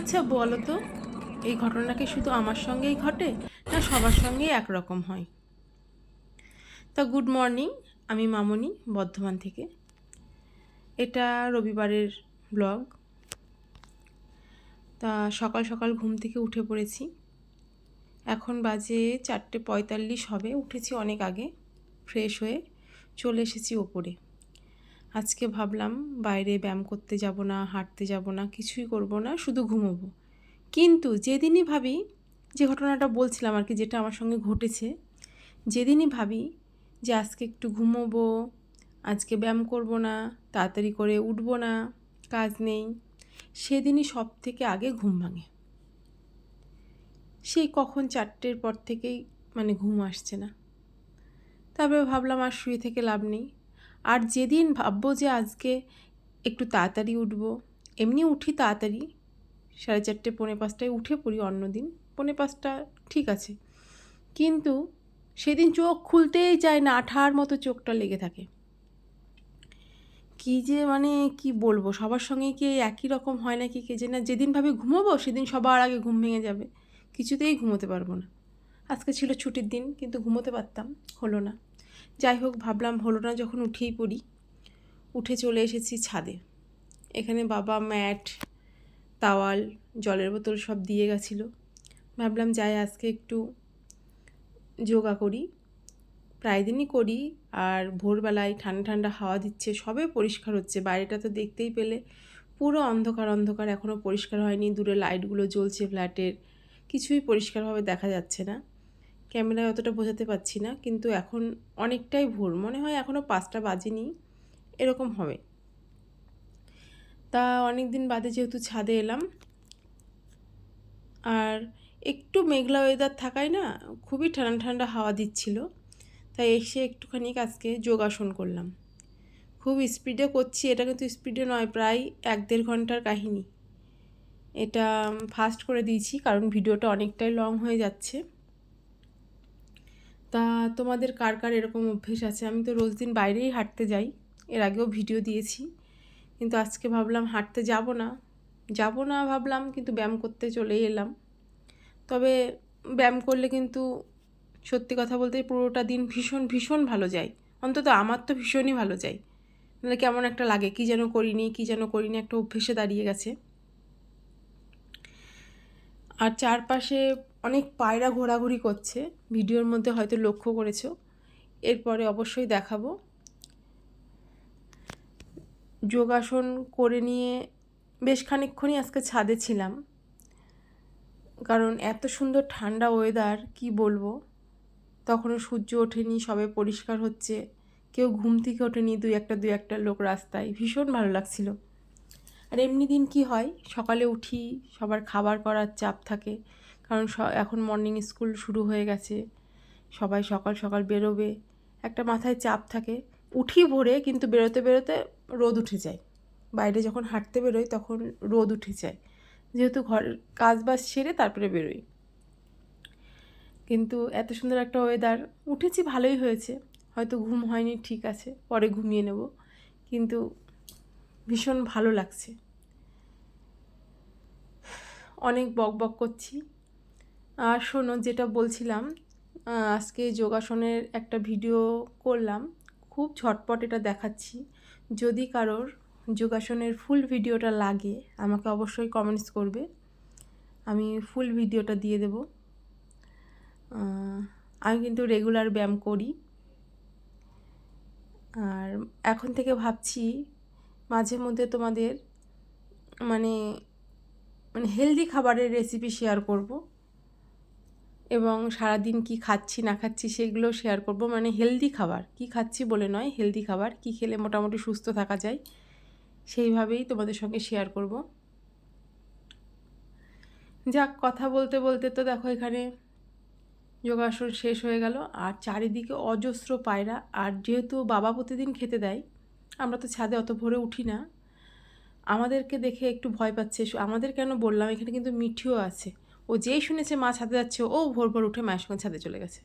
আচ্ছা বলো তো, এই ঘটনা কি শুধু আমার সঙ্গেই ঘটে, না সবার সঙ্গেই একরকম হয়? তা গুড মর্নিং, আমি মামনি বর্ধমান থেকে। এটা রবিবারের ব্লগ। তা সকাল সকাল ঘুম থেকে উঠে পড়েছি। এখন বাজে 4:45 হবে। উঠেছি অনেক আগে, ফ্রেশ হয়ে চলে এসেছি ওপরে। আজকে ভাবলাম বাইরে ব্যায়াম করতে যাব না, হাঁটতে যাব না, কিছুই করব না, শুধু ঘুমোবো। কিন্তু যেদিনই ভাবি, যে ঘটনাটা বলছিলাম আর কি, যেটা আমার সঙ্গে ঘটেছে, যেদিনই ভাবি যে আজকে একটু ঘুমোবো, আজকে ব্যায়াম করব না, তাড়াতাড়ি করে উঠবো না, কাজ নেই, সেদিনই সব থেকে আগে ঘুম ভাঙে। সেই কখন 4টের পর থেকেই ঘুম আসছে না। তারপরে ভাবলাম আর শুয়ে থেকে লাভ নেই। আর যেদিন ভাববো যে আজকে একটু তাড়াতাড়ি উঠবো, এমনি উঠি তাড়াতাড়ি, 4:30 4:45 উঠে পড়ি অন্য দিন, 4:45 ঠিক আছে, কিন্তু সেদিন চোখ খুলতেই চায় না, আঠার মতো চোখটা লেগে থাকে। কী যে কি বলবো, সবার সঙ্গে কি একই রকম হয় নাকি কে জানে। যেদিন ভাবে ঘুমোবো সেদিন সবার আগে ঘুম ভেঙে যাবে, কিছুতেই ঘুমোতে পারবো না। আজকে ছিল ছুটির দিন, কিন্তু ঘুমোতে পারতাম, হলো না। যাই হোক, ভাবলাম হলো না যখন উঠেই পড়ি। উঠে চলে এসেছি ছাদে। এখানে বাবা ম্যাট, তাওয়াল, জলের বোতল সব দিয়ে গেছিলো। ভাবলাম যাই আজকে একটু যোগা করি। প্রায় দিনই করি। আর ভোরবেলায় ঠান্ডা ঠান্ডা হাওয়া দিচ্ছে, সবে পরিষ্কার হচ্ছে। বাইরেটা তো দেখতেই পেলে পুরো অন্ধকার অন্ধকার, এখনও পরিষ্কার হয়নি। দূরে লাইটগুলো জ্বলছে ফ্ল্যাটের, কিছুই পরিষ্কারভাবে দেখা যাচ্ছে না। ক্যামেরায় অতটা বোঝাতে পারছি না, কিন্তু এখন অনেকটাই ভোর, মনে হয় এখনও 5টা বাজেনি, এরকম হবে। তা অনেক দিন বাদে যেহেতু ছাদে এলাম, আর একটু মেঘলা ওয়েদার থাকায় না, খুবই ঠান্ডা ঠান্ডা হাওয়া দিচ্ছিল। তাই এসে একটুখানি আজকে যোগাসন করলাম। খুব স্পিডে করছি, এটা কিন্তু স্পিডে নয়, প্রায় 1-1.5 ঘন্টার কাহিনী। এটা ফাস্ট করে দিয়েছি কারণ ভিডিওটা অনেকটাই লং হয়ে যাচ্ছে। তা তোমাদের কার কার এরকম অভ্যেস আছে? আমি তো রোজ দিন বাইরেই হাঁটতে যাই, এর আগেও ভিডিও দিয়েছি, কিন্তু আজকে ভাবলাম হাঁটতে যাব না ভাবলাম, কিন্তু ব্যায়াম করতে চলেই এলাম। তবে ব্যায়াম করলে কিন্তু সত্যি কথা বলতে পুরোটা দিন ভীষণ ভীষণ ভালো যায়। অন্তত আমার তো ভীষণই ভালো যায়। নাহলে কেমন একটা লাগে, কী যেন করিনি, একটা অভ্যেসে দাঁড়িয়ে গেছে। আর চারপাশে অনেক পায়রা ঘোরাঘুরি করছে, ভিডিওর মধ্যে হয়তো লক্ষ্য করেছো। এরপরে অবশ্যই দেখাবো। যোগাসন করে নিয়ে বেশ খানিকক্ষণই আজকে ছাদে ছিলাম, কারণ এত সুন্দর ঠান্ডা ওয়েদার, কি বলবো। তখনও সূর্য ওঠেনি, সবে পরিষ্কার হচ্ছে, কেউ ঘুম থেকে ওঠেনি, দুই একটা লোক রাস্তায়, ভীষণ ভালো লাগছিল। আর এমনি দিন কি হয়, সকালে উঠি, সবার খাবার করার চাপ থাকে, কারণ এখন মর্নিং স্কুল শুরু হয়ে গেছে, সবাই সকাল সকাল বেরোবে, একটা মাথায় চাপ থাকে। উঠি ভোরে, কিন্তু বেরোতে বেরোতে রোদ উঠে যায়। বাইরে যখন হাঁটতে বেরোই তখন রোদ উঠে যায়, যেহেতু ঘরের কাজ বাজ সেরে তারপরে বেরোই। কিন্তু এত সুন্দর একটা ওয়েদার, উঠেছি ভালোই হয়েছে। হয়তো ঘুম হয়নি, ঠিক আছে, পরে ঘুমিয়ে নেব, কিন্তু ভীষণ ভালো লাগছে। অনেক বক বক করছি। আর শোনো, যেটা বলছিলাম, আজকে যোগাসনের একটা ভিডিও করলাম, খুব ঝটপট এটা দেখাচ্ছি। যদি কারোর যোগাসনের ফুল ভিডিওটা লাগে, আমাকে অবশ্যই কমেন্টস করবে, আমি ফুল ভিডিওটা দিয়ে দেব। আমি কিন্তু রেগুলার ব্যায়াম করি। আর এখন থেকে ভাবছি মাঝে মধ্যে তোমাদের মানে হেলদি খাবারের রেসিপি শেয়ার করব, এবং সারাদিন কি খাচ্ছি না খাচ্ছি সেগুলো শেয়ার করব। হেলদি খাবার কি খাচ্ছি বলে নয়, হেলদি খাবার কি খেলে মোটামুটি সুস্থ থাকা যায়, সেইভাবেই তোমাদের সঙ্গে শেয়ার করব। যাক, কথা বলতে বলতে তো দেখো এখানে যোগাসন শেষ হয়ে গেল, আর চারিদিকে অজস্র পায়রা। আর যেহেতু বাবা প্রতিদিন খেতে দেয়, আমরা তো ছাদে অত ভোরে উঠি না, আমাদেরকে দেখে একটু ভয় পাচ্ছে। আমাদের কেন বললাম, এখানে কিন্তু মিঠিও আছে। ও যেই শুনেছে মা ছাদে যাচ্ছে, ও ভোর ভোর উঠে মায়ের সঙ্গে ছাদে চলে গেছে।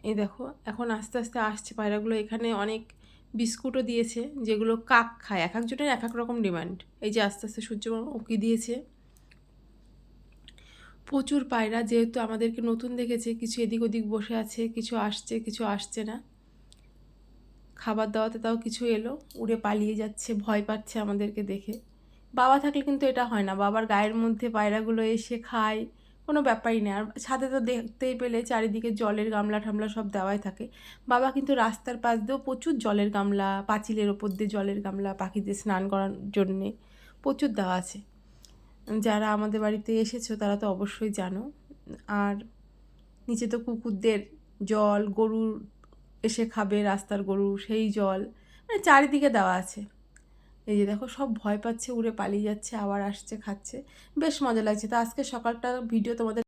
এই দেখো এখন আস্তে আস্তে আসছে পায়রাগুলো। এখানে অনেক বিস্কুটও দিয়েছে, যেগুলো কাক খায়। এক একজনের এক এক রকম ডিমান্ড। এই যে আস্তে আস্তে সূর্যমামা ওকে দিয়েছে। প্রচুর পায়রা, যেহেতু আমাদেরকে নতুন দেখেছে, কিছু এদিক ওদিক বসে আছে, কিছু আসছে কিছু আসছে না। খাবার দাওয়াতে তাও কিছু এলো, উড়ে পালিয়ে যাচ্ছে, ভয় পাচ্ছে আমাদেরকে দেখে। বাবা থাকলে কিন্তু এটা হয় না, বাবার গায়ের মধ্যে পায়রাগুলো এসে খায়, কোনো ব্যাপারই নেই। আর ছাদে তো দেখতেই পেলে চারিদিকে জলের গামলা ঠামলা সব দেওয়াই থাকে। বাবা কিন্তু রাস্তার পাশ দিয়েও প্রচুর জলের গামলা, পাঁচিলের ওপর দিয়ে জলের গামলা, পাখিদের স্নান করার জন্যে প্রচুর দেওয়া আছে। যারা আমাদের বাড়িতে এসেছো তারা তো অবশ্যই জানো। আর নিচে তো কুকুরদের জল, গরুর এসে খাবে, রাস্তার গরু সেই জল, মানে চারিদিকে দেওয়া আছে। এই যে দেখো সব ভয় পাচ্ছে, উড়ে পালিয়ে যাচ্ছে, আবার আসছে, খাচ্ছে, বেশ মজা লাগছে। তো আজকে সকালটা ভিডিও তোমাদের